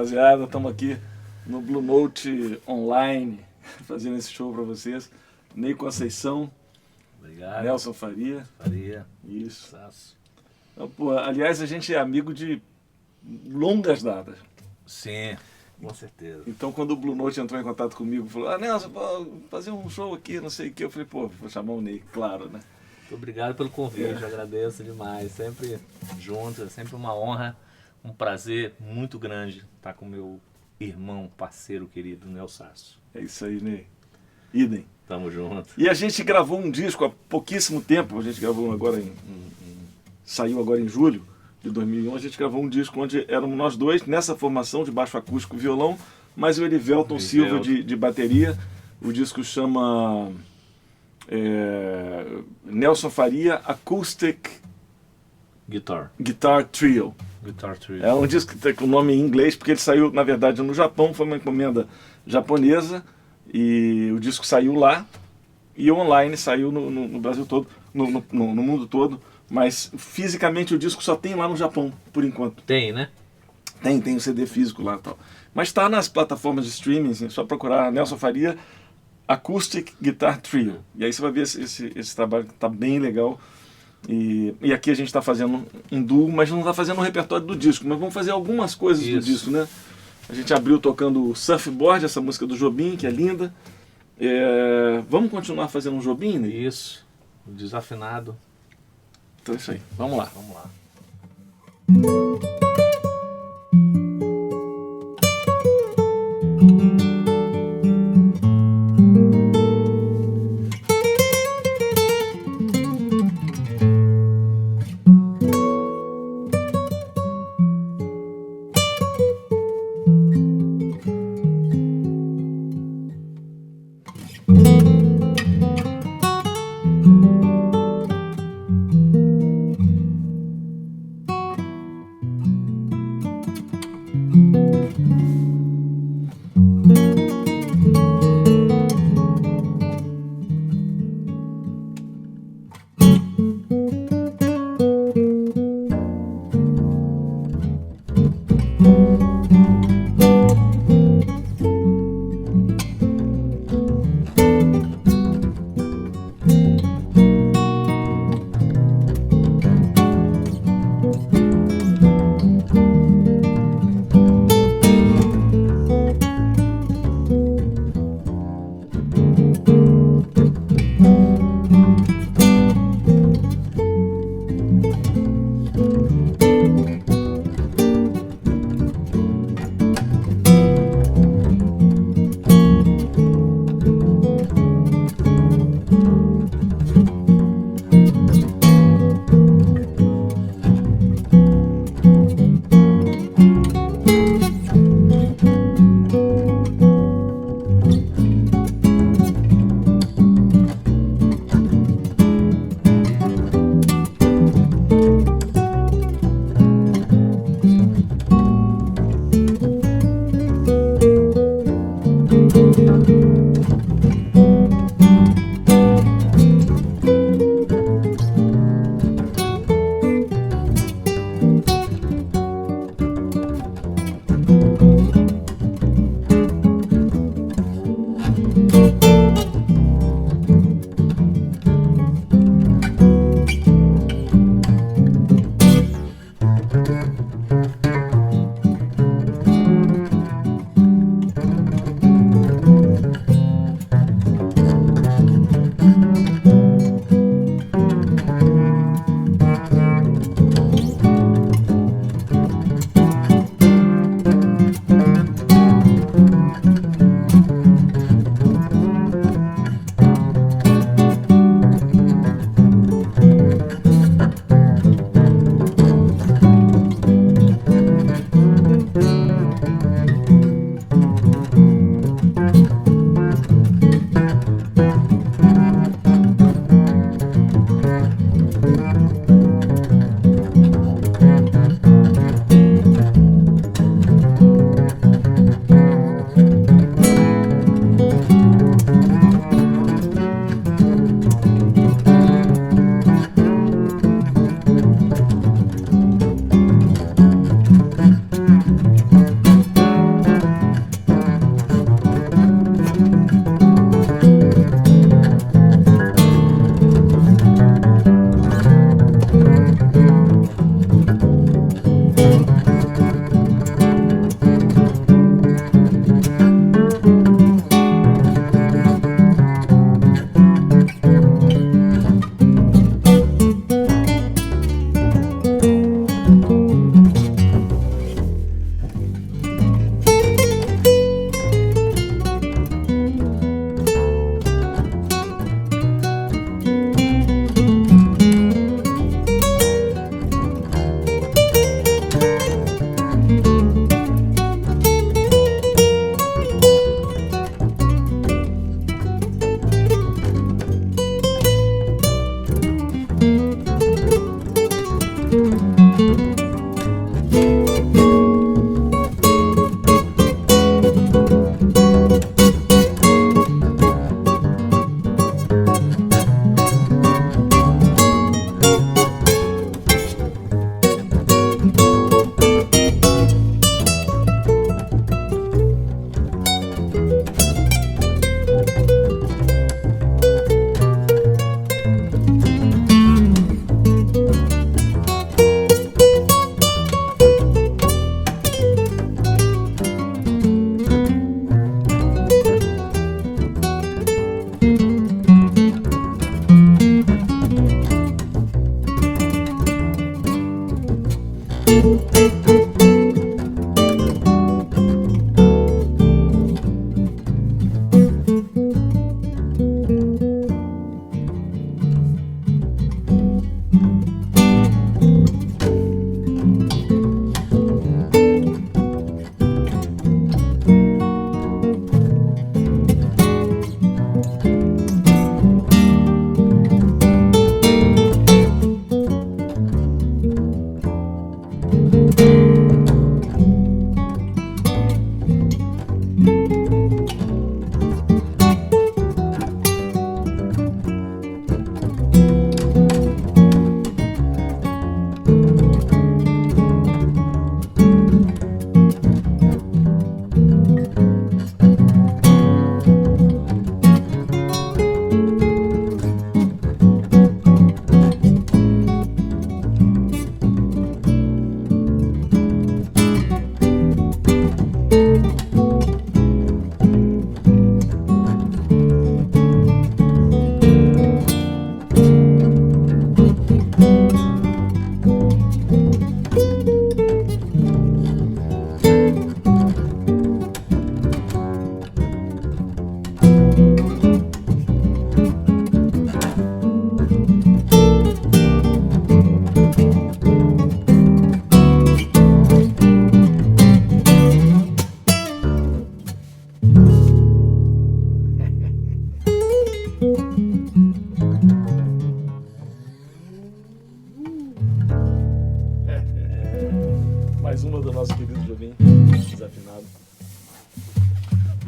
rapaziada. Estamos aqui no Blue Note Online, fazendo esse show para vocês. Ney Conceição. Obrigado. Nelson Faria. Faria. Isso. Sasso. Então, pô, aliás, a gente é amigo de longas datas. Sim, com certeza. Então, quando o Blue Note entrou em contato comigo, falou: Nelson, vou fazer um show aqui, não sei o que. Eu falei: pô, vou chamar o Ney, claro, né? Muito obrigado pelo convite, eu agradeço demais. Sempre juntos, é sempre uma honra, um prazer muito grande estar com meu irmão, parceiro querido, Nelson Sasso. É isso aí, Ney. Idem. Tamo junto. E a gente gravou um disco há pouquíssimo tempo, a gente gravou agora saiu agora em julho de 2001, a gente gravou um disco onde éramos nós dois, nessa formação de baixo acústico e violão, mas o Erivelton Silva de bateria. O disco chama Nelson Faria Acoustic Guitar Trio. Guitar Trio. É um disco que tem com o nome em inglês, porque ele saiu, na verdade, no Japão, foi uma encomenda japonesa, e o disco saiu lá, e online saiu no Brasil todo, no mundo todo, mas fisicamente o disco só tem lá no Japão, por enquanto. Tem, né? Tem um CD físico lá e tal. Mas está nas plataformas de streaming, assim, é só procurar Nelson Faria Acoustic Guitar Trio. E aí você vai ver esse trabalho que está bem legal. E aqui a gente está fazendo um duo, mas não está fazendo um repertório do disco, mas vamos fazer algumas coisas do disco, né? A gente abriu tocando Surfboard, essa música do Jobim, que é linda. Vamos continuar fazendo um Jobim, né? Isso, o desafinado. Então é isso aí, vamos lá. Vamos lá.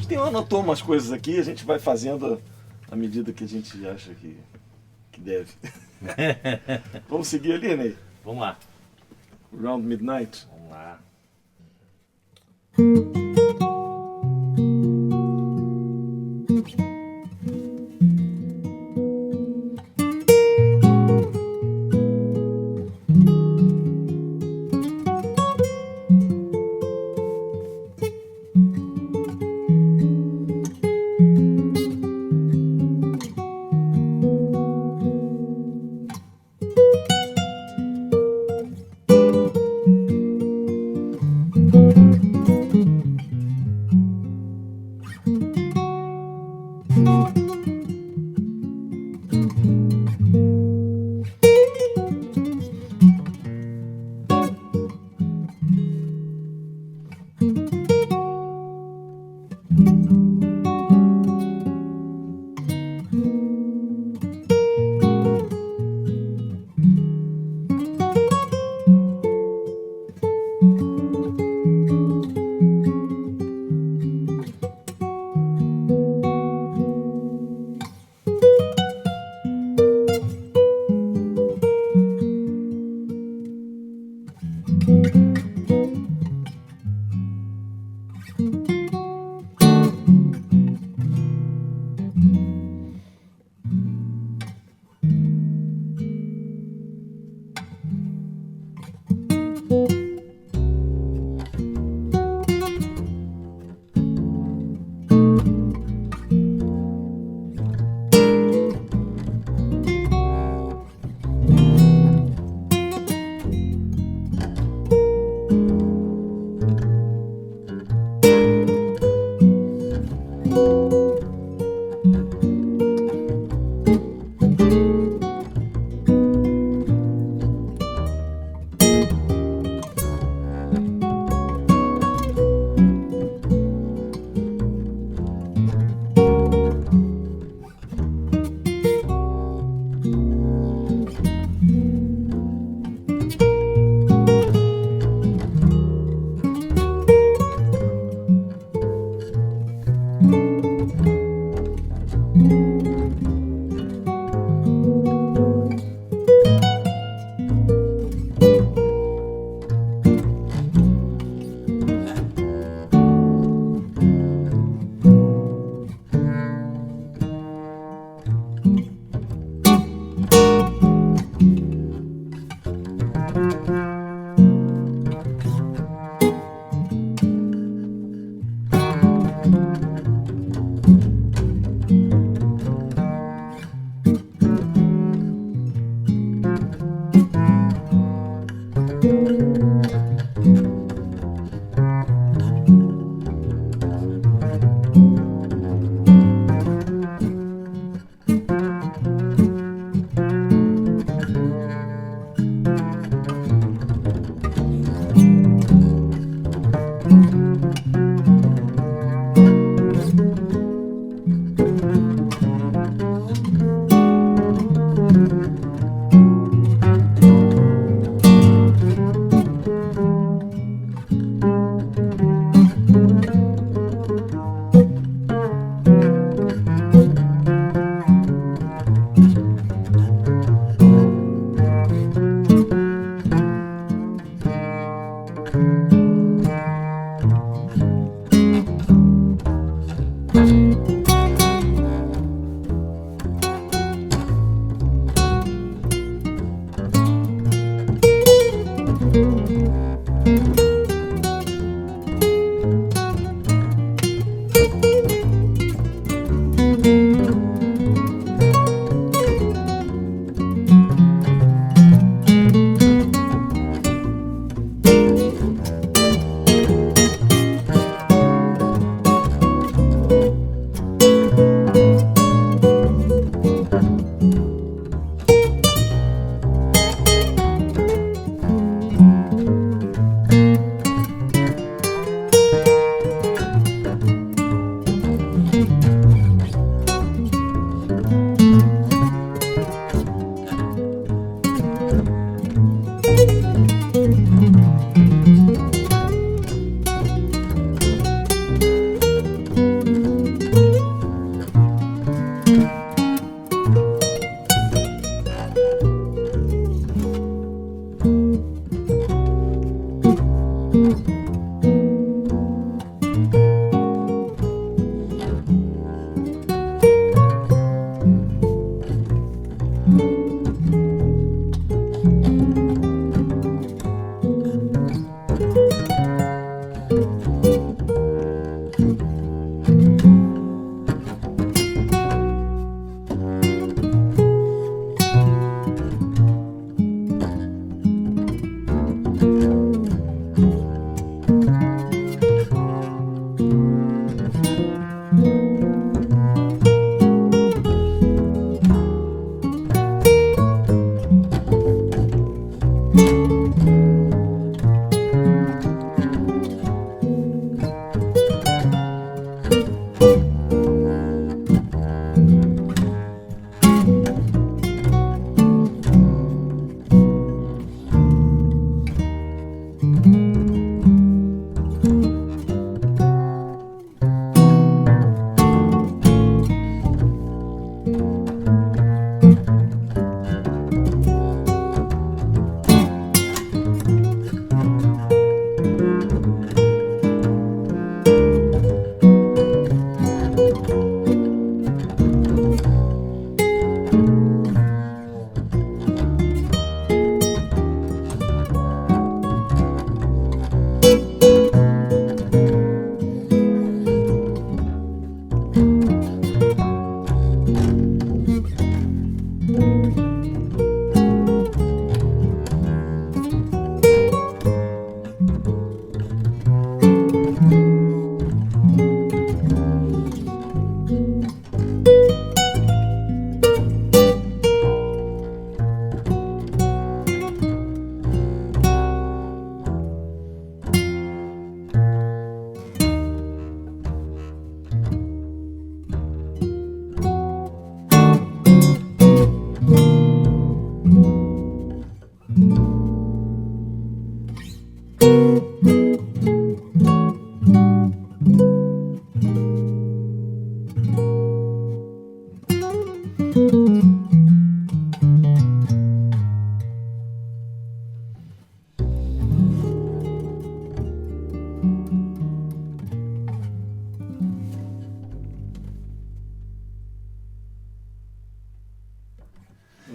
gente anotou umas coisas aqui, a gente vai fazendo à medida que a gente acha que deve. Vamos seguir ali, Ney? Vamos lá. Round Midnight. Vamos lá.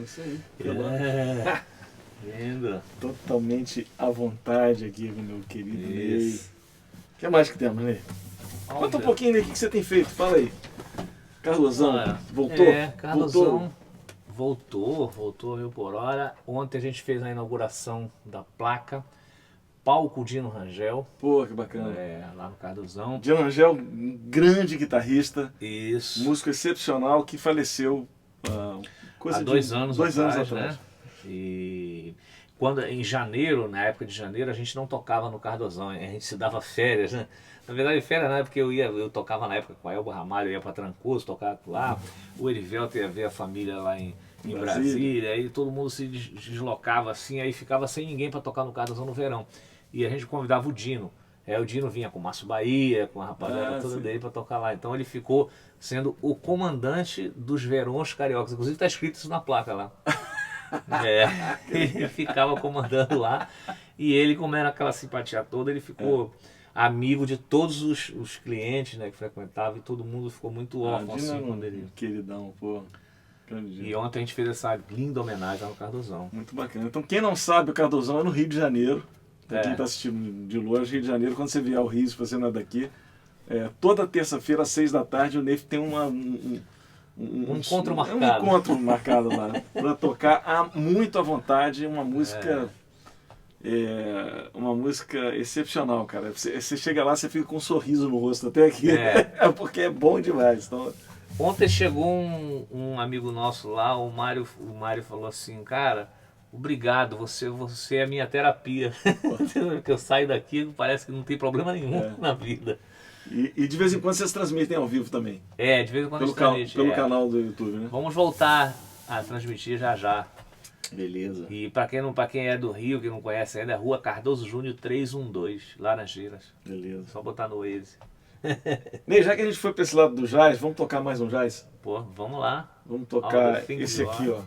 isso aí. É. Lindo. Totalmente à vontade aqui com o meu querido Ney. O que mais que temos, Ney? Conta um pouquinho, Ney, o que você tem feito? Fala aí. Carlosão, voltou? Carlosão voltou, Rio por hora. Ontem a gente fez a inauguração da placa Palco Dino Rangel. Pô, que bacana. Lá no Carlosão. Dino Rangel, um grande guitarrista. Isso. Músico excepcional que faleceu há 2 anos atrás. Né? E quando em janeiro, na época de janeiro, a gente não tocava no Carlosão, a gente se dava férias, né? Na verdade, férias na época eu tocava na época com a Elba Ramalho, eu ia para Trancoso, tocava lá. O Erivelto ia ver a família lá em Brasília, aí todo mundo se deslocava assim, aí ficava sem ninguém para tocar no Carlosão no verão. E a gente convidava o Dino. Aí o Dino vinha com o Márcio Bahia, com a rapaziada toda dele para tocar lá. Então ele ficou sendo o comandante dos verões cariocas. Inclusive está escrito isso na placa lá. Ele ficava comandando lá. E ele, como era aquela simpatia toda, ele ficou amigo de todos os clientes, né, que frequentavam, e todo mundo ficou muito órfão assim quando ele... Queridão, pô. E ontem a gente fez essa linda homenagem ao Carlosão. Muito bacana. Então quem não sabe, o Carlosão é no Rio de Janeiro. Pra quem está assistindo de longe, Rio de Janeiro, quando você vier ao Rio, se você não é daqui, toda terça-feira, às 6 da tarde, o Neif tem um encontro marcado. Um encontro marcado lá, para tocar muito à vontade, uma música excepcional, cara. Você chega lá, você fica com um sorriso no rosto até aqui, porque é bom demais. Então... Ontem chegou um amigo nosso lá, o Mário falou assim, cara... Obrigado, você é a minha terapia. Que eu saio daqui, parece que não tem problema nenhum na vida. E de vez em quando vocês transmitem ao vivo também? De vez em quando a gente transmite. Pelo canal do YouTube, né? Vamos voltar a transmitir já. Beleza. E para quem é do Rio, que não conhece ainda, é Rua Cardoso Júnior 312, Laranjeiras. Beleza. Só botar no Waze. Ney, já que a gente foi para esse lado do jazz, vamos tocar mais um jazz? Pô, vamos lá. Vamos tocar esse aqui, ó.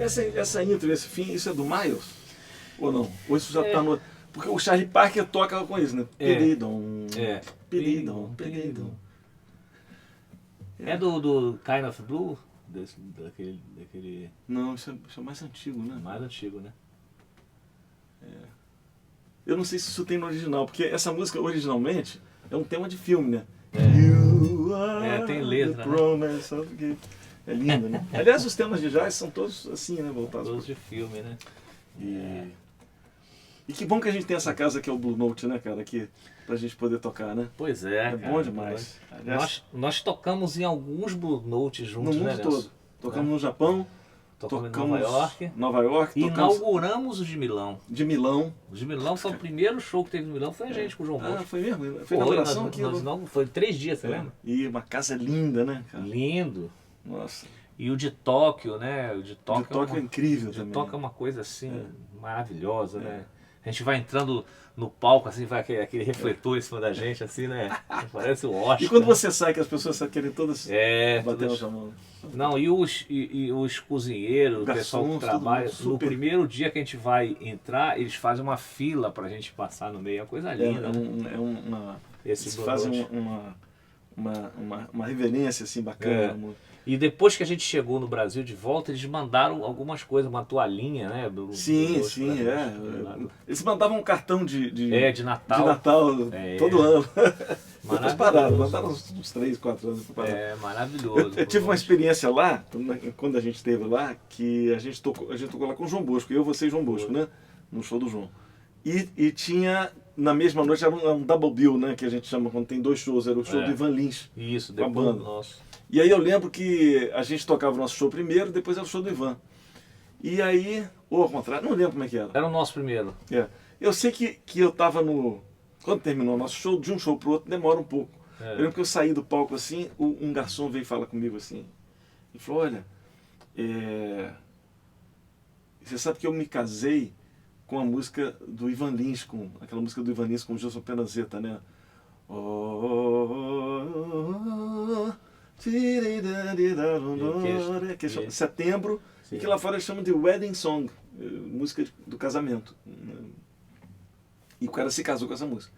Essa intro, esse fim, isso é do Miles? Ou não? Ou isso já tá no... Porque o Charlie Parker toca com isso, né? Peridon, peridon, peridon. É do Kind of Blue? Daquele... Não, isso é mais antigo, né? Mais antigo, né? Eu não sei se isso tem no original, porque essa música originalmente é um tema de filme, né? You are tem letra, the né? promise of gift. É lindo, né? Aliás, os temas de jazz são todos assim, né? Voltados. Todos de filme, né? E que bom que a gente tem essa casa que é o Blue Note, né, cara? Aqui, pra gente poder tocar, né? Pois é, É cara, bom demais. Aliás, nós tocamos em alguns Blue Notes juntos, no né, mundo Nelson? todo. Tocamos no Japão, Tocamos em tocamos Nova York. E tocamos Inauguramos o de Milão. de Milão. O de Milão foi o primeiro show que teve em Milão, foi a gente com o João Ah, Bosco. foi mesmo? Foi inauguração aqui. Foi 3 dias, você É. lembra? E uma casa linda, né, cara? Lindo. Nossa. E o de Tóquio, né? O de Tóquio, De Tóquio é incrível o de também. Tóquio é uma coisa assim, maravilhosa, né? A gente vai entrando no palco, assim, vai aquele refletor em cima da gente, assim, né? Parece o Oscar. E quando você sai, que as pessoas querem todas bater todas- na mão. Não, e os cozinheiros, o pessoal que Garçons, trabalha, todo mundo no super- primeiro dia que a gente vai entrar, eles fazem uma fila pra gente passar no meio, é uma coisa linda, né? Esse Eles Blue fazem Note. uma reverência assim bacana. amor. E depois que a gente chegou no Brasil de volta, eles mandaram algumas coisas, uma toalhinha, né? Sim, Note sim, pra é. gente. Eles mandavam um cartão de Natal. de Natal É. todo ano. Depois Maravilhoso. pararam, mandaram uns 3, 4 anos. Pararam. É maravilhoso. Eu tive uma experiência lá, quando a gente esteve lá, que a gente tocou lá com o João Bosco, eu, você e João Bosco, né? No show do João. E tinha, na mesma noite, era um double bill, né? Que a gente chama quando tem 2 shows, era o show do Ivan Lins. Isso, com a depois banda. do nosso. E aí eu lembro que a gente tocava o nosso show primeiro, depois era o show do Ivan. E aí, ou ao contrário, não lembro como é que era. Era o nosso primeiro. Eu sei que eu tava no... Quando terminou o nosso show, de um show pro outro, demora um pouco. Eu lembro que eu saí do palco assim, um garçom veio falar comigo assim, e falou, olha, você sabe que eu me casei com a música do Ivan Lins, com aquela música do Ivan Lins com o Gilson Penazeta, né? Que é Setembro, Sim. e que lá fora eles chamam de Wedding Song, música do casamento. E o cara se casou com essa música.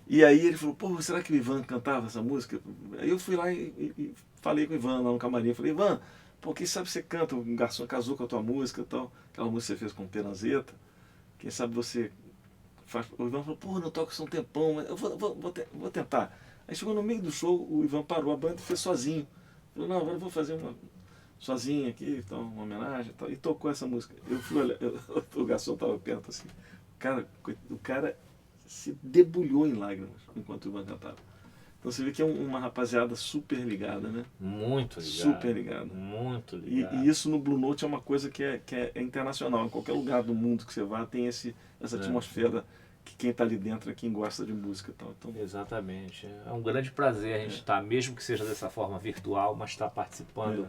E aí ele falou, pô, será que o Ivan cantava essa música? Aí eu fui lá e falei com o Ivan lá no camarim, falei, Ivan, pô, quem sabe você canta, um garçom casou com a tua música e tal, aquela música que você fez com o Penazeta, quem sabe você faz... O Ivan falou, pô, não toco isso há um tempão, mas eu vou tentar. Aí chegou no meio do show, o Ivan parou a banda e fez sozinho. Falou, não, agora eu vou fazer uma sozinho aqui, então, uma homenagem e tal, e tocou essa música. Eu fui olhar, o garçom estava perto assim, o cara se debulhou em lágrimas enquanto o Ivan cantava. Então você vê que é uma rapaziada super ligada, né? Muito ligado. Super ligada. Muito ligado. E isso no Blue Note é uma coisa que é internacional. Em qualquer lugar do mundo que você vá, tem essa atmosfera que quem está ali dentro é quem gosta de música e tal. Então, exatamente. É um grande prazer a gente estar, mesmo que seja dessa forma virtual, mas estar participando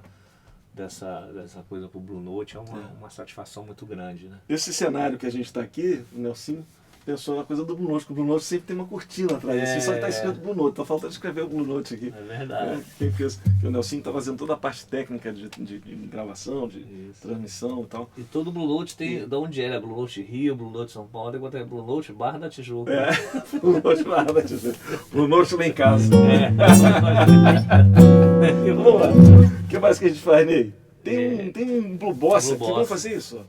dessa coisa pro Blue Note é uma satisfação muito grande, né? esse cenário que a gente está aqui, o Nelson pensou na coisa do Blue Note, porque o Blue Note sempre tem uma cortina atrás, assim, só que está escrito Blue Note, tá faltando escrever o Blue Note aqui. É verdade. Quem fez, que o Nelson está fazendo toda a parte técnica de gravação, de transmissão e tal. E todo Blue Note tem, de onde é? Blue Note Rio, Blue Note São Paulo, enquanto é Blue Note Barra da Tijuca. Blue Note Barra da Tijuca. Blue Note lá em casa. Vamos lá. O que mais que a gente faz, Ney? Tem um Blue Bossa aqui, vamos fazer isso.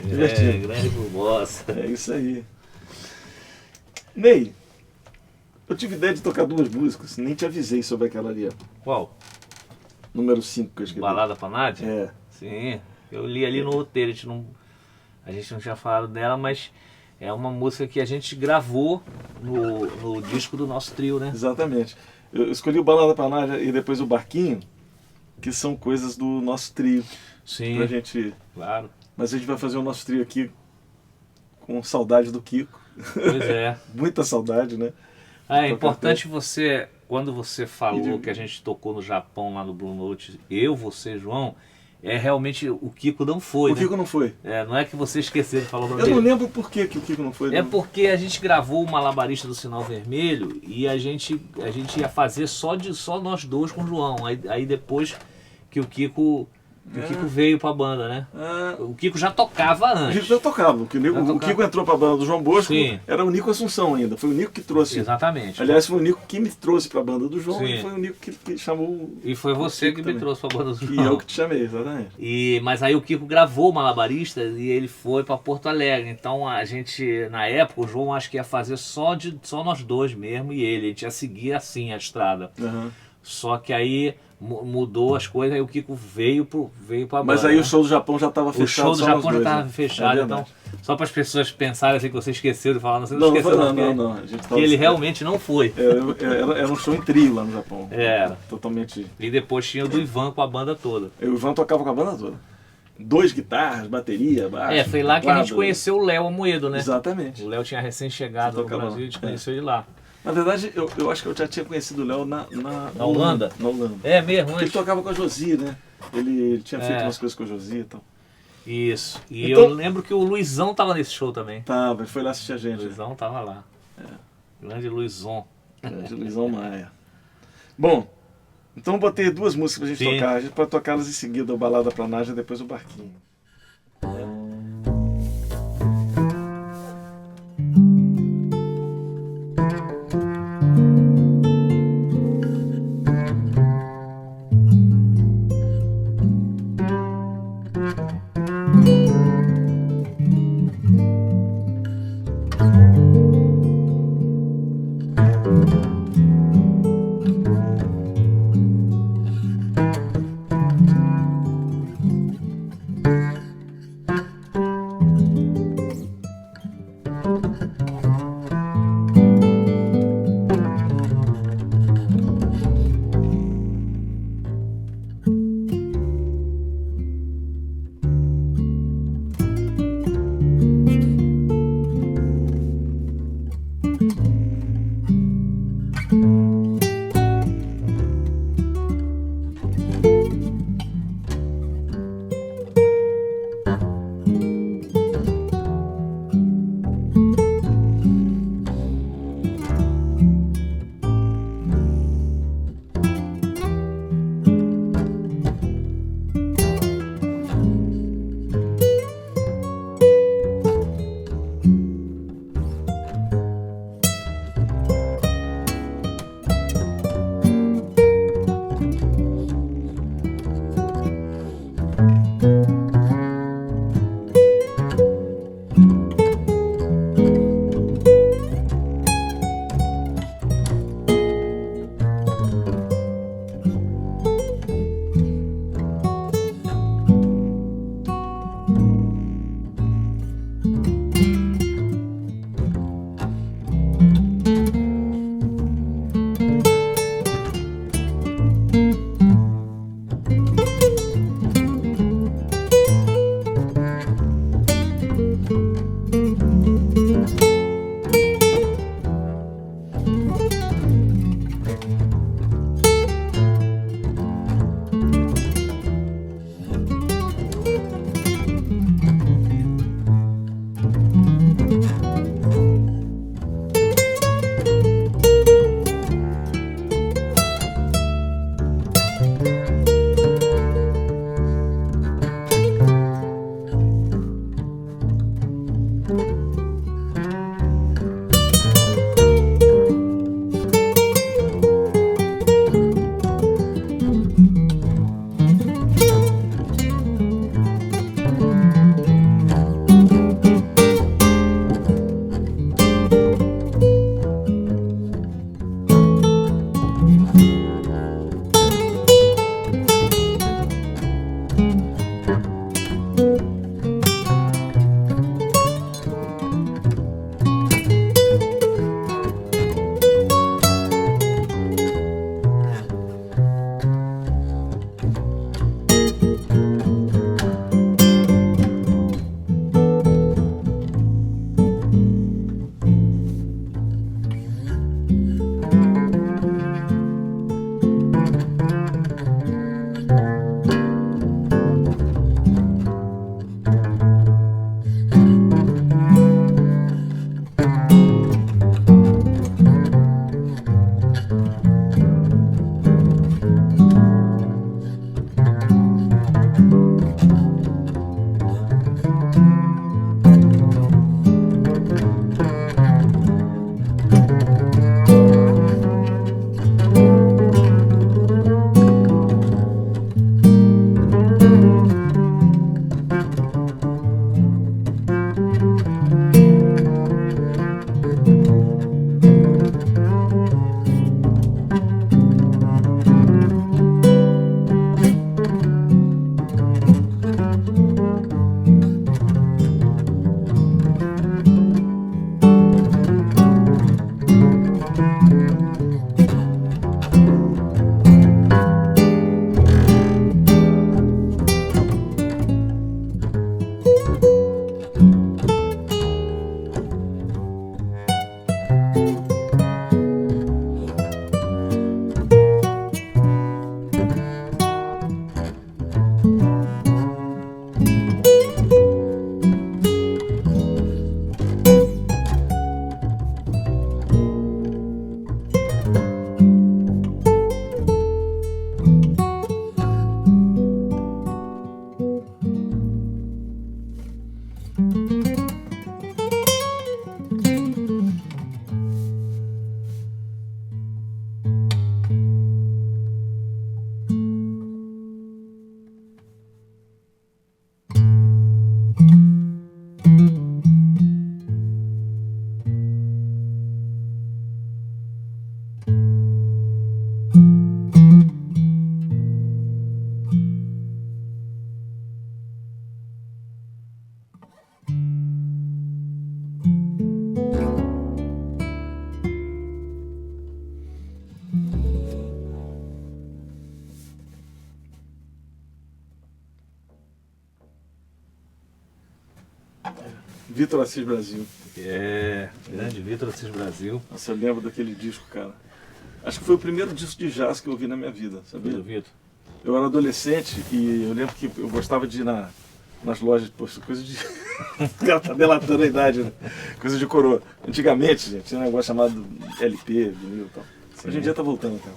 Divertido. Grande Bossa. É isso aí. Ney, eu tive ideia de tocar duas músicas, nem te avisei sobre aquela ali, ó. Qual? Número 5 que eu escrevi. Balada pra Nádia? É. Sim, eu li ali no roteiro, a gente não tinha falado dela, mas é uma música que a gente gravou no disco do nosso trio, né? Exatamente. Eu escolhi o Balada pra Nádia e depois o Barquinho, que são coisas do nosso trio. Sim, Pra gente... claro. Mas a gente vai fazer o nosso trio aqui com saudade do Kiko. Pois é. Muita saudade, né? É importante você, quando você falou que a gente tocou no Japão lá no Blue Note, você, João, realmente o Kiko não foi, O né? Kiko não foi. Não é que você esqueceu de falar o nome Eu dele. não lembro por que o Kiko não foi. É não. porque a gente gravou o Malabarista do Sinal Vermelho e a gente ia fazer só nós dois com o João. Aí depois que o Kiko veio pra banda, né? O Kiko já tocava A antes. gente já tocava. O Kiko entrou pra banda do João Bosco, Sim. era o Nico Assunção ainda. Foi o Nico que trouxe. Exatamente. Aliás, foi o Nico que me trouxe pra banda do João Sim. e foi o Nico que chamou. E foi você que me também. trouxe pra banda do E João. eu que te chamei, exatamente. Mas aí o Kiko gravou o Malabarista e ele foi pra Porto Alegre. Então a gente, na época, o João acho que ia fazer só nós dois mesmo e ele. A gente ia seguir assim a estrada. Uhum. Só que aí mudou as coisas, aí o Kiko veio pra banda. Mas aí né? o show do Japão já estava fechado. O show do só Japão nós já dois, estava né? fechado, É então, verdade. só para as pessoas pensarem assim que você esqueceu de falar, você Não, esqueceu não. A gente que tava ele realmente não foi. Era um show em trio lá no Japão. Era. Totalmente. E depois tinha o do Ivan com a banda toda. O Ivan tocava com a banda toda. 2 guitarras, bateria, baixo. Foi lá que a gente teclado. conheceu o Léo Amoedo, né? Exatamente. O Léo tinha recém-chegado no Tocava Brasil, lá. a gente conheceu ele lá. Na verdade, eu acho que eu já tinha conhecido o Léo na Holanda? Na Holanda. É mesmo, Porque ele antes. tocava com a Josi, né? Ele tinha feito É. umas coisas com a Josi e tal. Isso. E Então- eu lembro que o Luizão tava nesse show também. Tava, ele foi lá assistir a O gente. Luizão tava lá. Grande Luizão. De Luizão Maia. Bom, então eu botei 2 músicas pra gente Sim. tocar. A gente pode tocá-las em seguida, o Balada pra Nádia e depois o Barquinho. Vitor Assis Brasil. Grande Vitor Assis Brasil. Nossa, eu lembro daquele disco, cara. Acho que foi o primeiro disco de jazz que eu ouvi na minha vida, sabia? Do Vitor. Eu era adolescente e eu lembro que eu gostava de ir nas lojas, poxa, coisa de... O cara tá delatando a idade, né? Coisa de coroa. Antigamente, gente, tinha um negócio chamado LP, vinil e tal. Hoje em dia tá voltando, cara.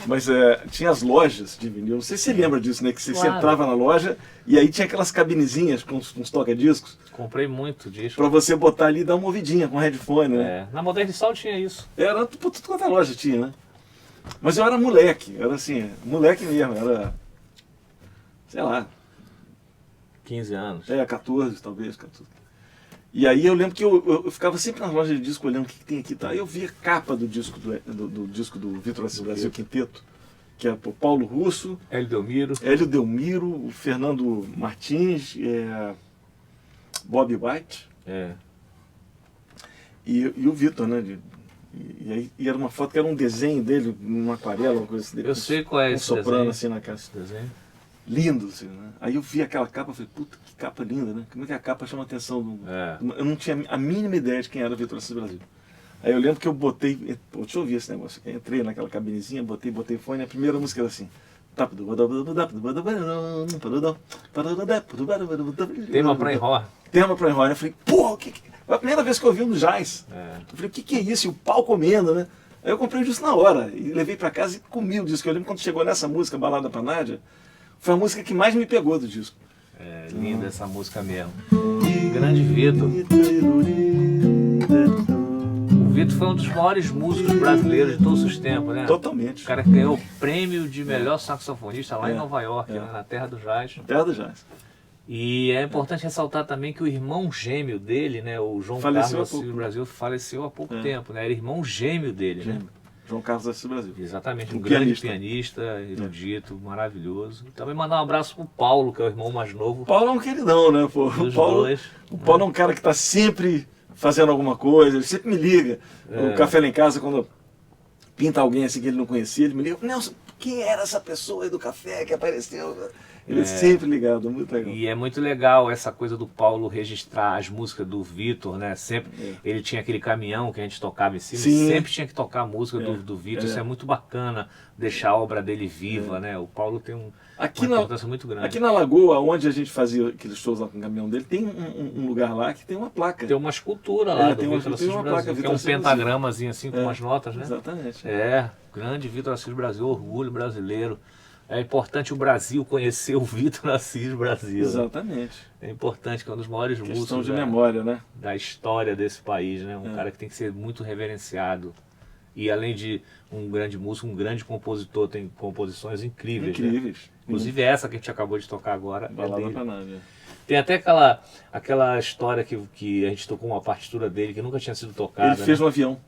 Mas tinha as lojas de vinil, não sei se você lembra disso, né? Que você entrava na loja e aí tinha aquelas cabinezinhas com uns toca-discos. Comprei muito disco. Pra você botar ali e dar uma ouvidinha com headphone, né? Na Moderno Sol tinha isso. Era, tudo quanto a loja tinha, né? Mas eu era moleque, era assim, moleque mesmo, era, sei lá. 15 anos. 14 talvez, 14. E aí eu lembro que eu ficava sempre nas lojas de disco olhando o que tem aqui, tá? Aí eu via a capa do disco do Vitor Assis Brasil Quinteto, que é o Paulo Russo, Hélio Delmiro, o Fernando Martins, Bob White e o Vitor, né? E era uma foto que era um desenho dele, numa aquarela, uma coisa assim. Eu sei qual é esse soprano desenho. assim na cara. Esse desenho. Lindo, assim, né? Aí eu vi aquela capa e falei, puta, que capa linda, né? Como é que a capa chama a atenção? Eu não tinha a mínima ideia de quem era o Vitor Assis Brasil. Aí eu lembro que eu botei, deixa eu ouvir esse negócio. Eu entrei naquela cabinezinha, botei fone, a primeira música era assim. Tema pra enrolar. Tema pra enrolar. Eu falei, porra, foi a primeira vez que eu ouvi um jazz. Eu falei, o que é isso? E o pau comendo, né? Aí eu comprei o disco na hora e levei pra casa e comi o disco. Eu lembro quando chegou nessa música, Balada pra Nádia, foi a música que mais me pegou do disco. Linda essa música mesmo. Grande Vitor. O Vitor foi um dos maiores músicos brasileiros de todos os tempos, né? Totalmente. O cara que ganhou o prêmio de melhor saxofonista lá em Nova York, né? Na terra do jazz. Terra do jazz. E é importante ressaltar também que o irmão gêmeo dele, né, o João Carlos Assis Brasil, faleceu há pouco tempo, né? Era irmão gêmeo dele, né? João Carlos Assis Brasil. Exatamente, um grande pianista, erudito, maravilhoso. E também mandar um abraço pro Paulo, que é o irmão mais novo. O Paulo é um queridão, né? Pô? O Paulo é um cara que está sempre fazendo alguma coisa, ele sempre me liga. O Café lá em Casa, quando pinta alguém assim que ele não conhecia, ele me liga, Nelson, quem era essa pessoa aí do café que apareceu? Ele é sempre ligado, muito legal. E é muito legal essa coisa do Paulo registrar as músicas do Vitor, né? Sempre ele tinha aquele caminhão que a gente tocava em cima, sempre tinha que tocar a música do Vitor. Isso é muito bacana, deixar a obra dele viva, né? O Paulo tem uma importância muito grande. Aqui na Lagoa, onde a gente fazia aqueles shows lá com o caminhão dele, tem um lugar lá que tem uma placa. Tem uma escultura lá do tem Vitor Assis uma Brasil, placa, que é um pentagramazinho assim com umas notas, né? Exatamente. Grande Vitor Assis Brasil, orgulho brasileiro. É importante o Brasil conhecer o Vitor Assis Brasil. Exatamente. É importante, que é um dos maiores músicos de memória, né? Da história desse país, né? Um cara que tem que ser muito reverenciado. E além de um grande músico, um grande compositor, tem composições incríveis. Né? Inclusive essa que a gente acabou de tocar agora. Balada pra Nádia. Tem até aquela história que a gente tocou uma partitura dele que nunca tinha sido tocada. Ele fez no avião.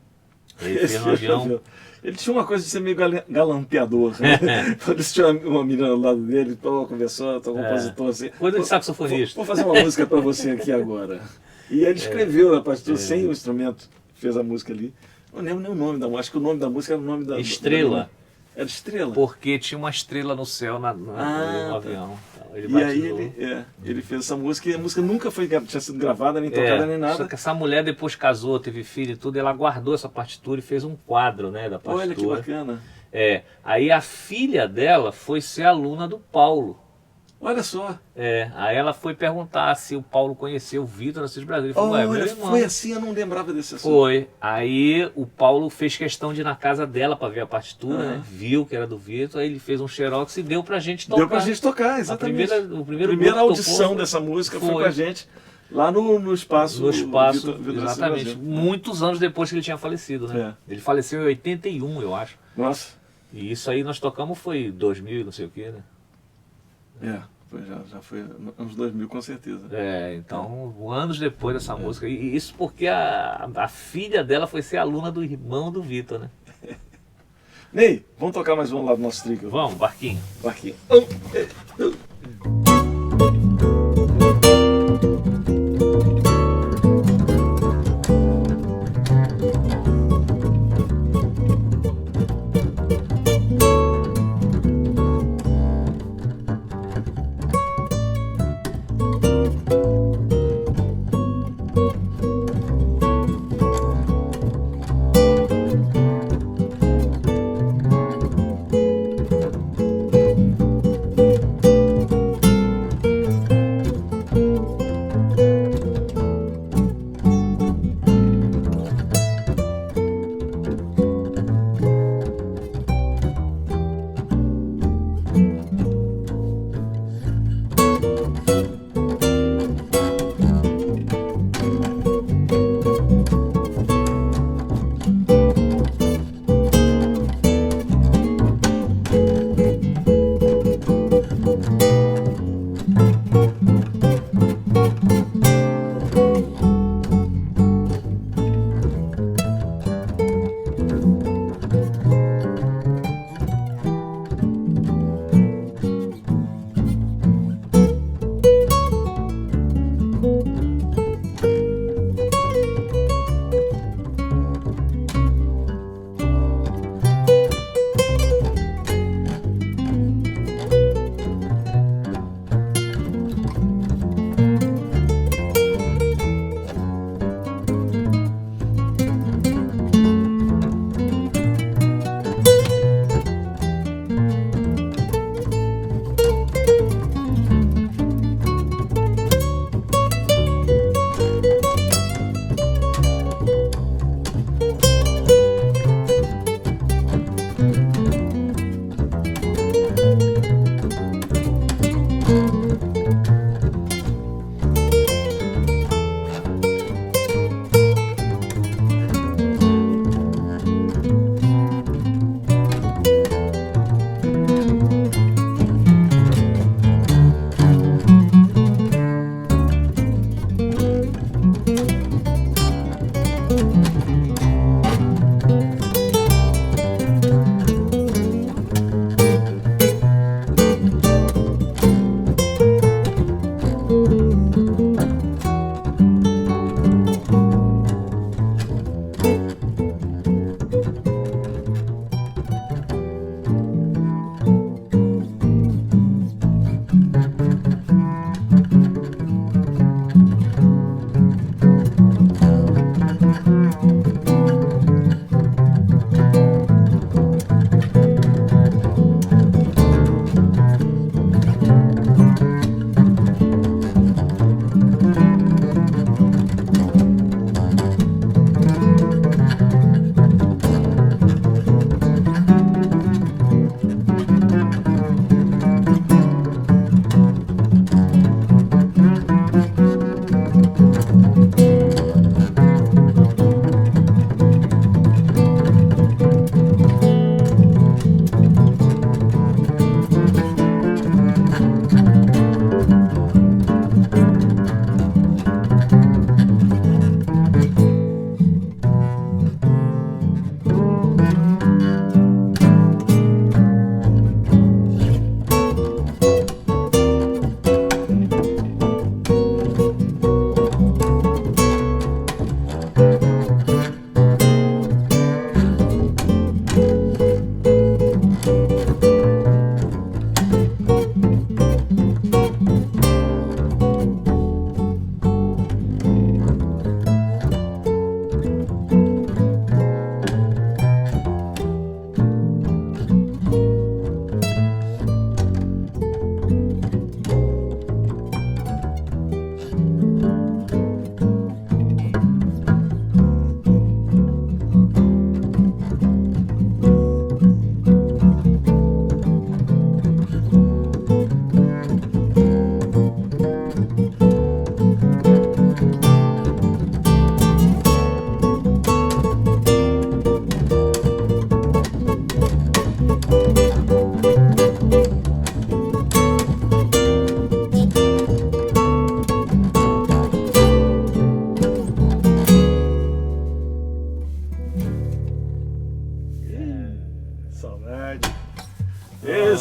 Ele fez no avião. Ele tinha uma coisa de ser meio galanteador, né? Quando tinha uma menina do lado dele, conversou, compositor assim. Coisa de saxofonista. Vou fazer uma música para você aqui agora. E ele escreveu na partitura sem o instrumento, fez a música ali. Não lembro nem o nome da música, acho que o nome da música era o nome da... Estrela. Era Estrela? Porque tinha uma estrela no céu no avião. E aí ele fez essa música e a música nunca tinha sido gravada, nem tocada, nem nada. Só que essa mulher depois casou, teve filho e tudo, ela guardou essa partitura e fez um quadro, né, da partitura. Olha que bacana. Aí a filha dela foi ser aluna do Paulo. Olha só. Aí ela foi perguntar se o Paulo conheceu o Vitor Assis Brasil. Ele falou, meu irmão. Foi assim, eu não lembrava desse assunto. Foi. Aí o Paulo fez questão de ir na casa dela para ver a partitura, né? Viu que era do Vitor, aí ele fez um xerox e deu pra gente tocar. Deu pra gente tocar, exatamente. A primeira audição dessa música foi com a gente lá no espaço. No espaço, Vitor exatamente. Muitos anos depois que ele tinha falecido, né? Ele faleceu em 81, eu acho. Nossa. E isso aí nós tocamos foi 2000 não sei o que, né? Já foi anos 2000 com certeza. Então, anos depois dessa música. E isso porque a filha dela foi ser aluna do irmão do Vitor, né? Ney, vamos tocar mais um lá do nosso trio? Vamos, Barquinho. Barquinho.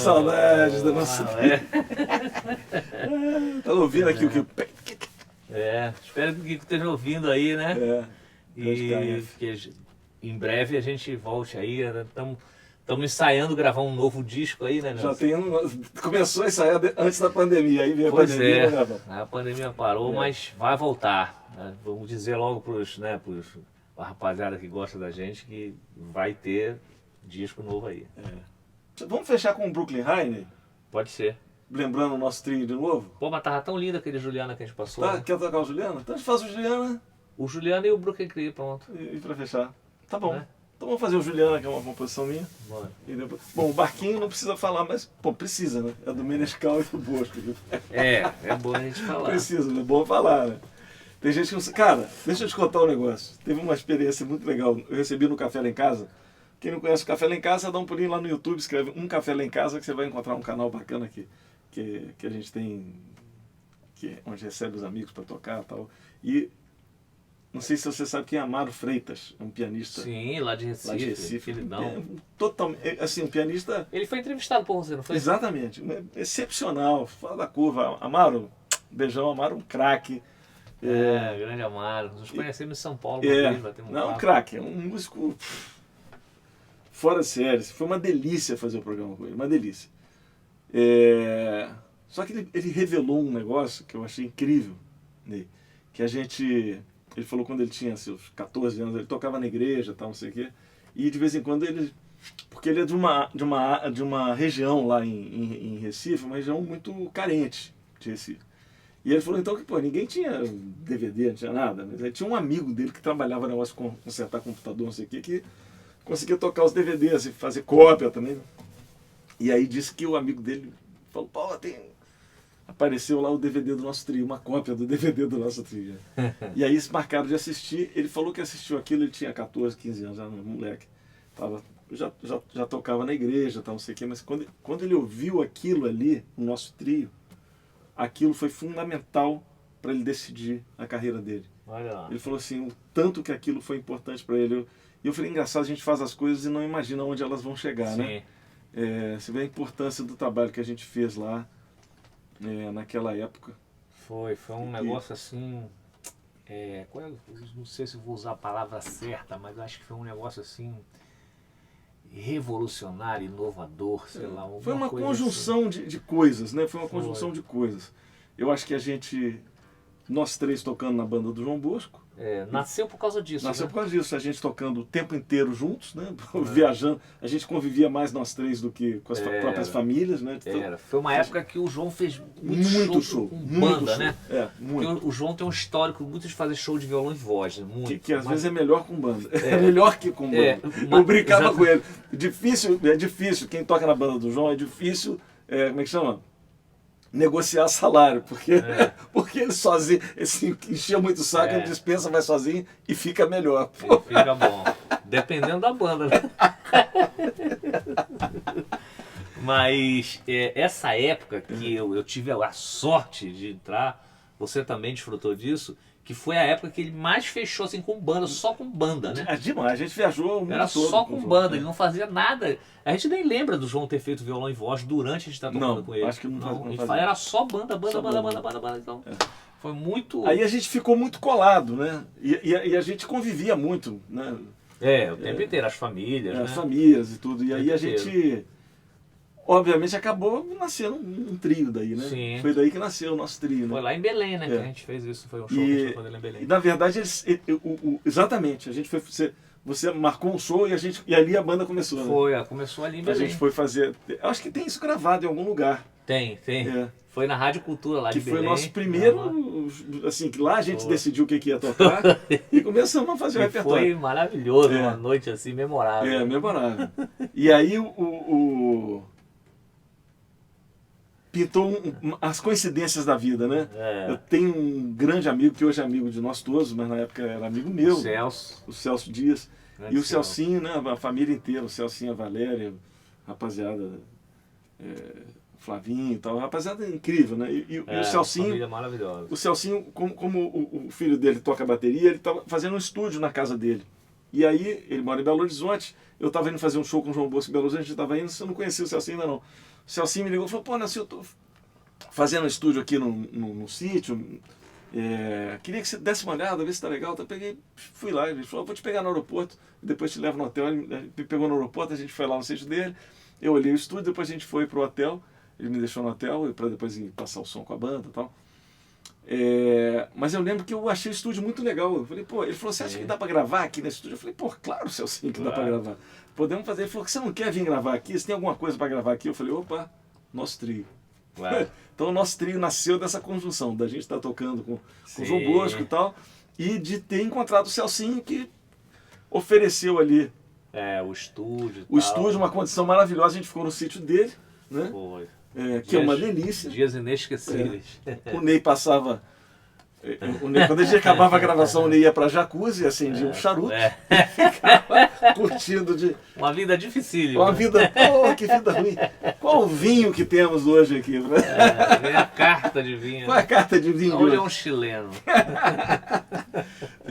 saudades da nossa. Tá ouvindo aqui o que. Espero que esteja ouvindo aí, né? E que em breve a gente volte aí. Estamos ensaiando gravar um novo disco aí, né, Nelson? Já tem começou a ensaiar antes da pandemia, aí veio a pandemia. Né, a pandemia parou, mas vai voltar. Vamos dizer logo pros a rapaziada que gosta da gente que vai ter disco novo aí. Vamos fechar com o Brooklyn Hyne? Pode ser. Lembrando o nosso trio de novo? Pô, mas tava tão lindo aquele Juliana que a gente passou. Tá, né? quer tocar o Juliana? Então a gente faz o Juliana. O Juliana e o Brooklyn Cree, pronto. E pra fechar. Tá bom. Né? Então vamos fazer o Juliana, que é uma composição minha. Bora. E depois... Bom, o Barquinho não precisa falar, mas, pô, precisa, né? É do Menescal e do Bosco. É bom a gente falar. Precisa, é bom falar, né? Tem gente que não sabe. Cara, deixa eu te contar um negócio. Teve uma experiência muito legal. Eu recebi no Café Lá em Casa. Quem não conhece o Café Lá em Casa, dá um pulinho lá no YouTube, escreve Um Café Lá em Casa, que você vai encontrar um canal bacana aqui, que a gente tem, onde recebe os amigos para tocar e tal. E não sei se você sabe quem é Amaro Freitas, um pianista. Sim, lá de Recife. Totalmente, assim, um pianista... Ele foi entrevistado por você, não foi? Exatamente, excepcional, fora da curva. Amaro, beijão, Amaro, um craque. Grande Amaro. Nos conhecemos em São Paulo. Um craque, um músico fora de série. Foi uma delícia fazer o programa com ele, uma delícia. Só que ele revelou um negócio que eu achei incrível, né? Que ele falou quando ele tinha seus 14 anos, ele tocava na igreja, tal, não sei o quê, e de vez em quando porque ele é de uma região lá em Recife, uma região muito carente de Recife. E ele falou então que, pô, ninguém tinha DVD, não tinha nada, mas aí tinha um amigo dele que trabalhava no negócio de consertar computador, não sei o quê, que conseguia tocar os DVDs e fazer cópia também. E aí disse que o amigo dele falou, pô, apareceu lá o DVD do nosso trio, uma cópia do DVD do nosso trio. E aí eles marcaram de assistir, ele falou que assistiu aquilo, ele tinha 14, 15 anos, já não, moleque. Já tocava na igreja, tal, não sei o quê, mas quando ele ouviu aquilo ali, o nosso trio, aquilo foi fundamental para ele decidir a carreira dele. Olha lá. Ele falou assim, o tanto que aquilo foi importante para ele. E eu falei, engraçado, a gente faz as coisas e não imagina onde elas vão chegar, Sim. né? Você vê a importância do trabalho que a gente fez lá, naquela época. Foi um negócio assim... não sei se vou usar a palavra certa, mas acho que foi um negócio assim... revolucionário, inovador, sei lá. Foi uma conjunção assim. de coisas, né? Foi uma conjunção de coisas. Eu acho que nós três tocando na banda do João Bosco. Nasceu por causa disso. Nasceu né? por causa disso. A gente tocando o tempo inteiro juntos, né? Viajando. A gente convivia mais nós três do que com as próprias famílias, né? Foi uma época que o João fez muito show com banda, né? Muito. O João tem um histórico muito de fazer show de violão e voz, né? Muito. Que às vezes é melhor com banda. É melhor que com banda. Eu brincava com ele. É difícil. Quem toca na banda do João é difícil. Como é que chama? Negociar salário, porque ele sozinho, assim, enchia muito o saco, ele dispensa, vai sozinho e fica melhor. Fica bom. Dependendo da banda, né? Mas essa época que eu tive a sorte de entrar, você também desfrutou disso, que foi a época que ele mais fechou assim com banda, só com banda, né? Demais, a gente viajou o mundo Era todo só com banda, ele não fazia nada. A gente nem lembra do João ter feito violão e voz durante a gente estar tocando com ele. Acho que não fazia. Era só banda, então foi muito... Aí a gente ficou muito colado, né? E a gente convivia muito, né? O tempo inteiro, as famílias, né? As famílias e tudo. E aí a gente... Obviamente acabou nascendo um trio daí, né? Sim. Foi daí que nasceu o nosso trio, né? Foi lá em Belém, né? Que a gente fez isso, foi um show que a gente foi fazer lá em Belém. E na verdade, exatamente, a gente foi... Você marcou um show e ali a banda começou, né? Começou ali em Belém. A gente foi fazer... Acho que tem isso gravado em algum lugar. Tem. Foi na Rádio Cultura lá de Belém. Que foi o nosso primeiro... Assim, que lá a gente decidiu o que ia tocar e começamos a fazer o repertório. Foi maravilhoso, uma noite assim, memorável. Memorável. E aí pintou as coincidências da vida, né? Eu tenho um grande amigo, que hoje é amigo de nós todos, mas na época era amigo meu. O Celso Dias. E o Celcinho, né? A família inteira, o Celcinho, a Valéria, rapaziada, Flavinho e tal, rapaziada incrível, né? E o Celcinho... Família maravilhosa. O Celcinho, como o filho dele toca bateria, ele estava fazendo um estúdio na casa dele. E aí, ele mora em Belo Horizonte, eu estava indo fazer um show com o João Bosco em Belo Horizonte, a gente estava indo, você não conhecia o Celcinho ainda não. O Celcinho me ligou e falou, pô, Nelson, eu tô fazendo um estúdio aqui no sítio, queria que você desse uma olhada, ver se tá legal. Eu peguei, fui lá, ele falou, vou te pegar no aeroporto, depois te levo no hotel. Ele me pegou no aeroporto, a gente foi lá no sítio dele, eu olhei o estúdio, depois a gente foi pro hotel, ele me deixou no hotel, para depois ir passar o som com a banda e tal. Mas eu lembro que eu achei o estúdio muito legal. Eu falei, pô, ele falou, você acha que dá pra gravar aqui nesse estúdio? Eu falei, pô, claro, Celcinho, que dá pra gravar. Podemos fazer. Ele falou, você não quer vir gravar aqui? Você tem alguma coisa pra gravar aqui? Eu falei, opa, nosso trio. Então o nosso trio nasceu dessa conjunção, da gente estar tocando com o João Bosco e tal, e de ter encontrado o Celcinho, que ofereceu ali o estúdio. O estúdio, uma condição maravilhosa, a gente ficou no sítio dele, né? Foi. Que é uma delícia. Dias inesquecíveis. O Ney passava. Quando a gente acabava a gravação, o Ney ia pra jacuzzi, acendia um charuto, ficava curtindo de. Uma vida dificílima. Uma vida. Oh, que vida ruim. Qual o vinho que temos hoje aqui? Vem a carta de vinho. Qual é a carta de vinho? Hoje é um chileno.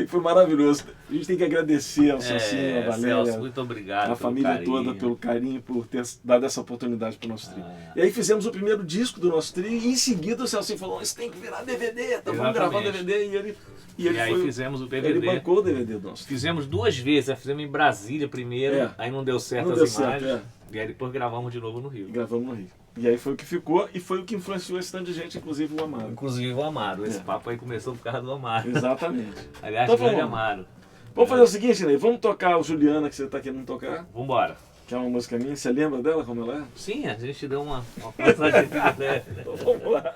Foi maravilhoso. A gente tem que agradecer ao Celcinho, a Valéria, Celso, muito obrigado. A família toda pelo carinho, por ter dado essa oportunidade para o nosso trio. E aí fizemos o primeiro disco do nosso trio e em seguida o Celcinho falou, isso tem que virar DVD, então vamos gravar o DVD. E aí fizemos o DVD. Ele bancou o DVD do nosso trio. Fizemos 2 vezes, fizemos em Brasília primeiro, aí não deu certo as imagens. E aí depois gravamos de novo no Rio. Gravamos no Rio. E aí foi o que ficou e foi o que influenciou esse tanto de gente, inclusive o Amaro. Inclusive o Amaro. Esse papo aí começou por causa do Amaro. Exatamente. Aliás, então, grande Amaro. Vamos fazer o seguinte, Ney, vamos tocar o Juliana, que você está querendo tocar? Vambora. Que é uma música minha. Você lembra dela, como ela é? Sim, a gente deu uma passagem. Então vamos lá.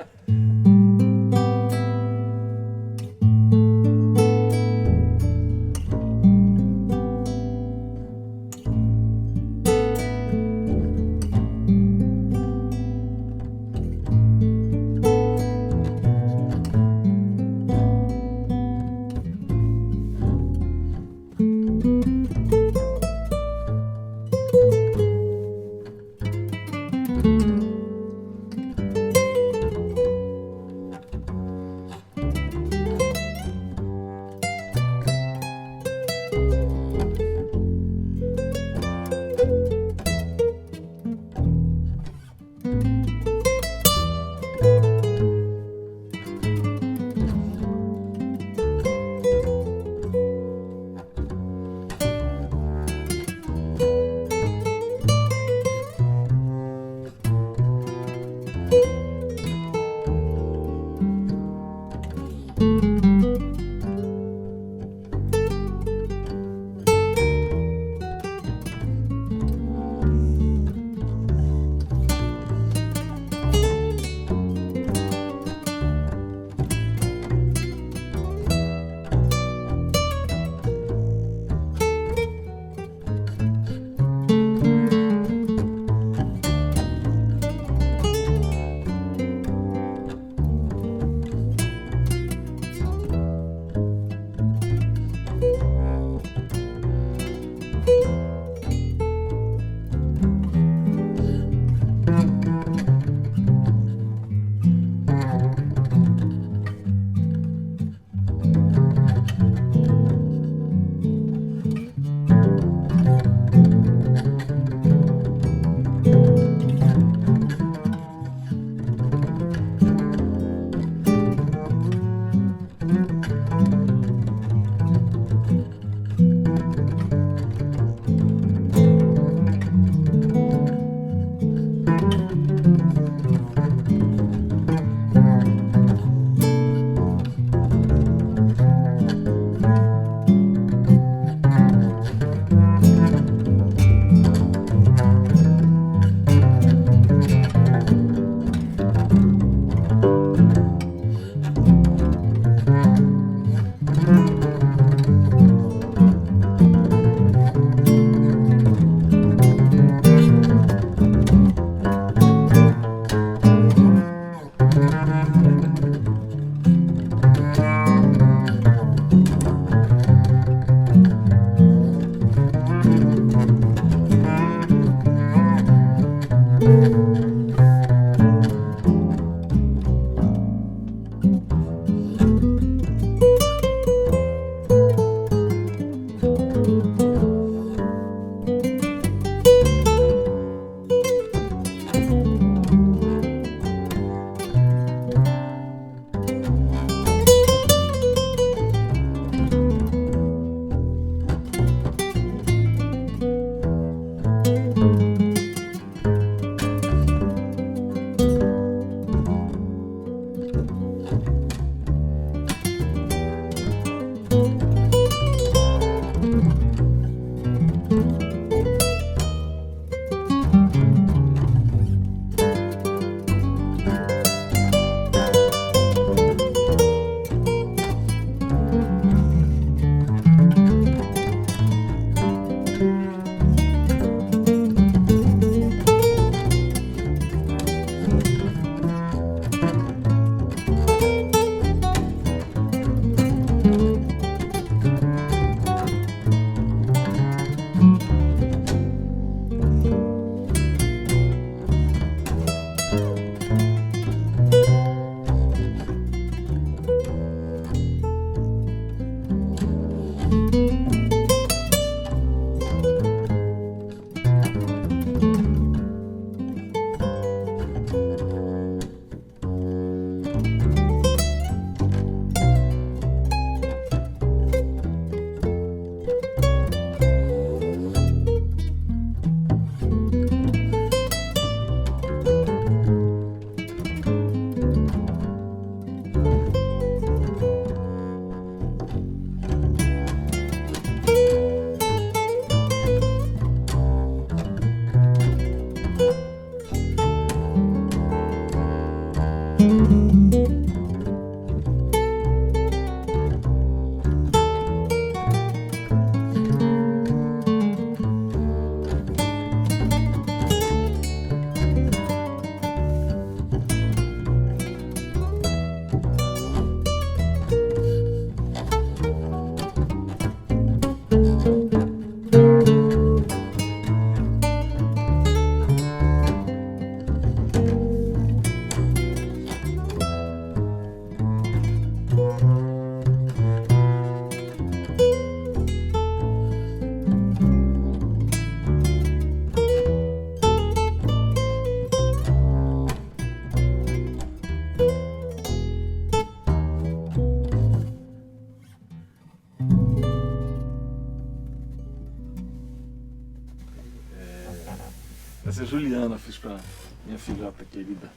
Essa é Juliana, fiz pra minha filhota querida.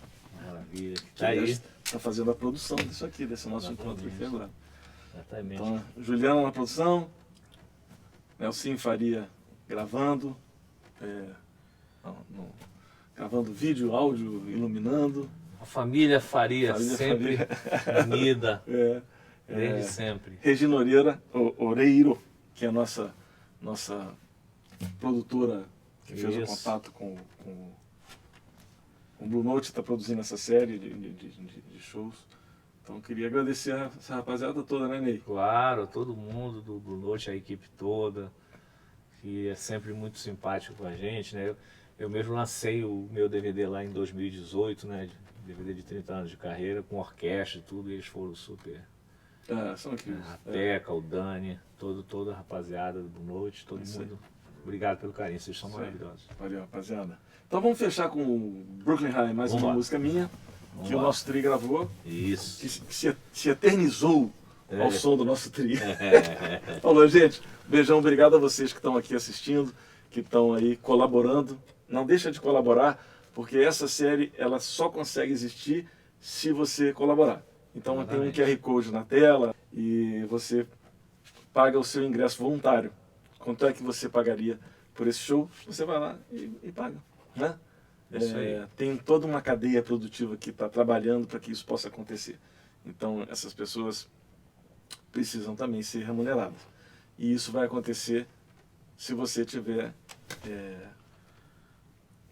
Maravilha. Que Tá aí. está fazendo a produção disso aqui, desse nosso encontro aqui agora. Exatamente. Então, Juliana na produção, Nelsinho Faria gravando, gravando vídeo, áudio, iluminando. A família Faria, Família sempre Faria. unida, É, desde sempre. Regina Oreiro, que é a nossa produtora que fez o Isso. contato com o Blue Note, está produzindo essa série de shows. Então queria agradecer essa rapaziada toda, né, Ney? Claro, todo mundo do Blue Note, a equipe toda, que é sempre muito simpático com a gente, né? Eu mesmo lancei o meu DVD lá em 2018, né? DVD de 30 anos de carreira, com orquestra e tudo, e eles foram super. São aqui. A Teca, o Dani, toda a rapaziada do Blue Note, todo Isso mundo. Obrigado pelo carinho, vocês são Isso aí. maravilhosos. Valeu, rapaziada. Então vamos fechar com o Brooklyn High, mais Vamos uma lá. música minha, Vamos que lá. o nosso tri gravou, Isso. que se eternizou É. ao som do nosso tri. Falou, gente. Beijão, obrigado a vocês que estão aqui assistindo, que estão aí colaborando. Não deixa de colaborar, porque essa série ela só consegue existir se você colaborar. Então tem um Exatamente. QR Code na tela e você paga o seu ingresso voluntário. Quanto é que você pagaria por esse show? Você vai lá e paga, né? Isso aí. Tem toda uma cadeia produtiva que está trabalhando para que isso possa acontecer. Então essas pessoas precisam também ser remuneradas. E isso vai acontecer se você tiver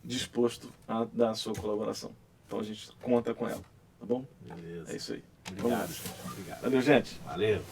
disposto a dar a sua colaboração. Então a gente conta com ela, tá bom? Beleza. É isso aí. Obrigado, Vamos lá. gente. Obrigado. Valeu, gente. Valeu.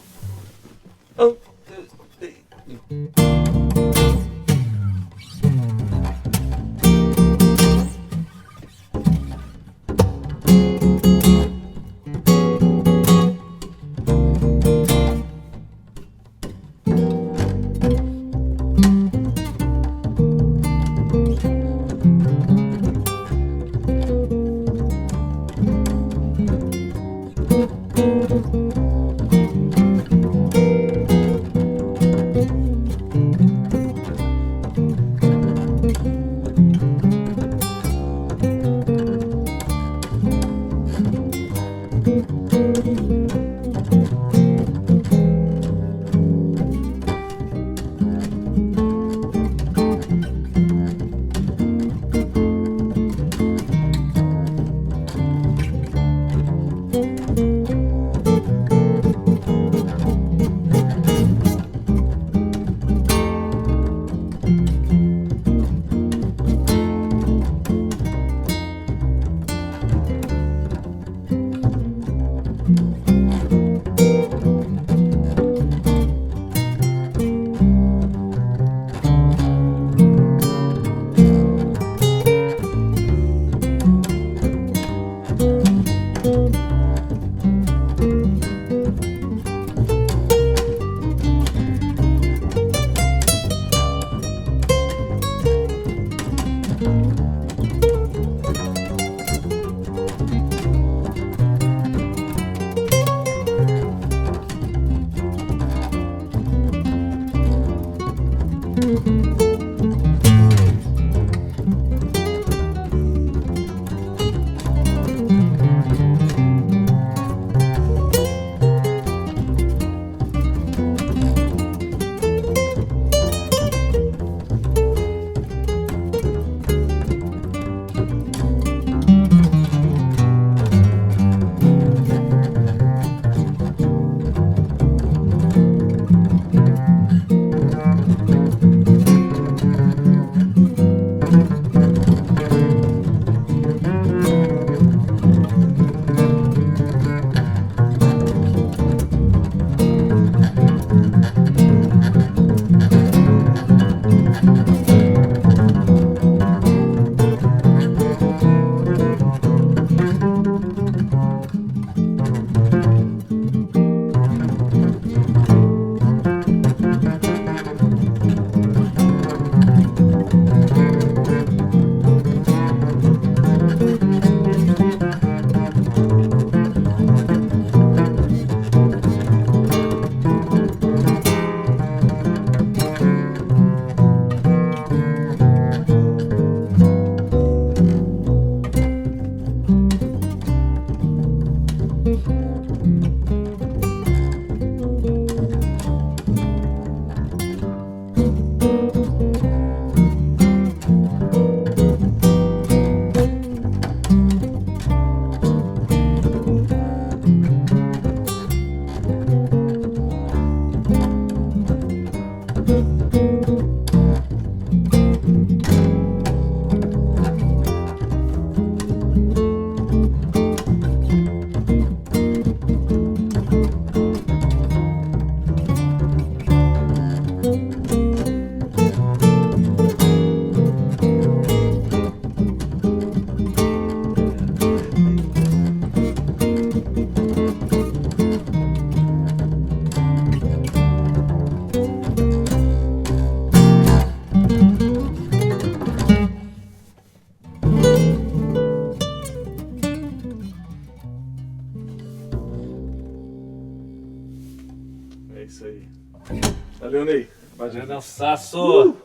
isso aí. Valeu, Ney. Valeu, Nelson Sasso.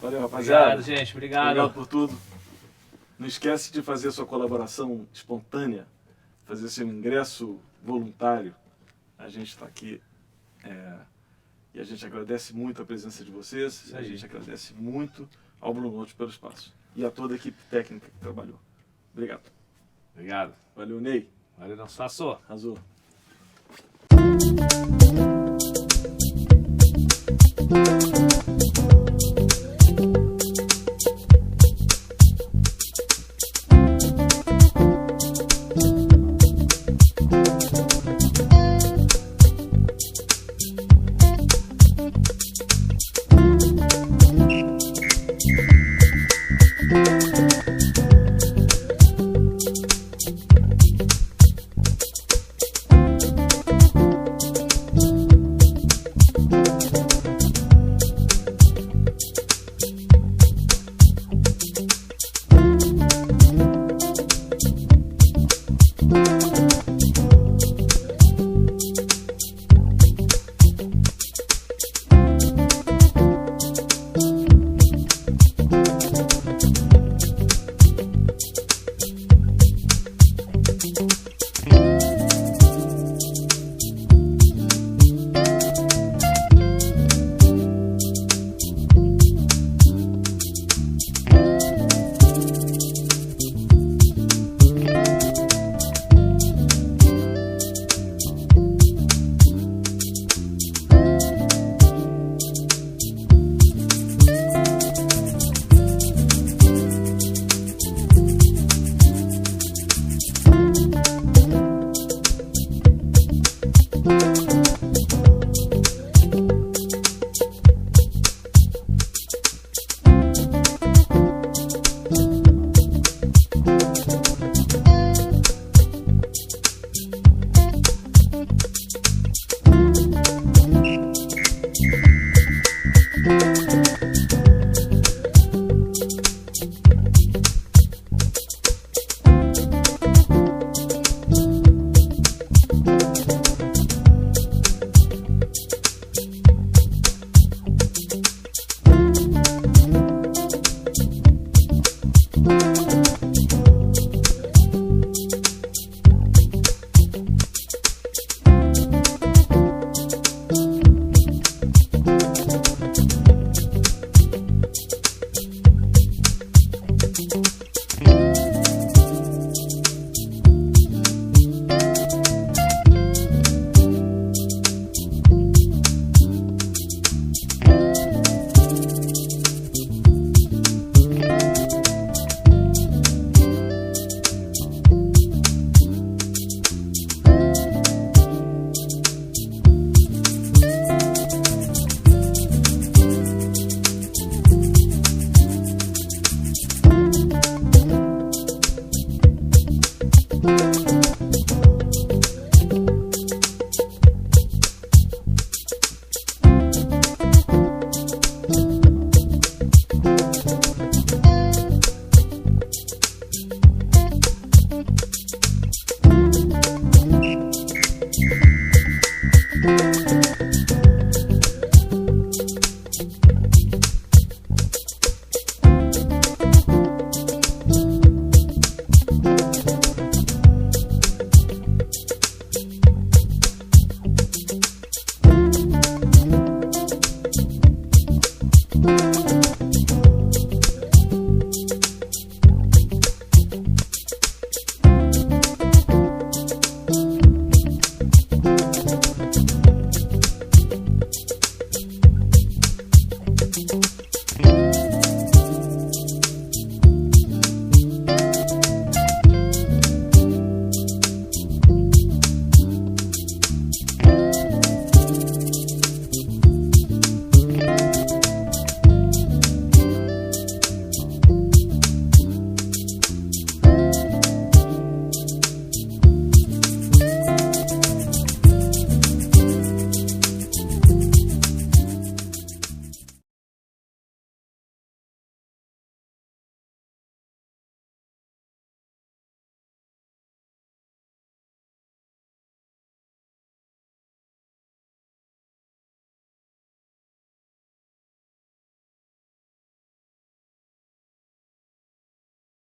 Valeu, rapaziada. Obrigado, gente. Obrigado. Obrigado por tudo. Não esquece de fazer sua colaboração espontânea, fazer seu ingresso voluntário. A gente está aqui e a gente agradece muito a presença de vocês. A gente agradece muito ao Blue Note pelo espaço e a toda a equipe técnica que trabalhou. Obrigado. Obrigado. Valeu, Ney. Valeu, Nelson Sasso. Arrasou.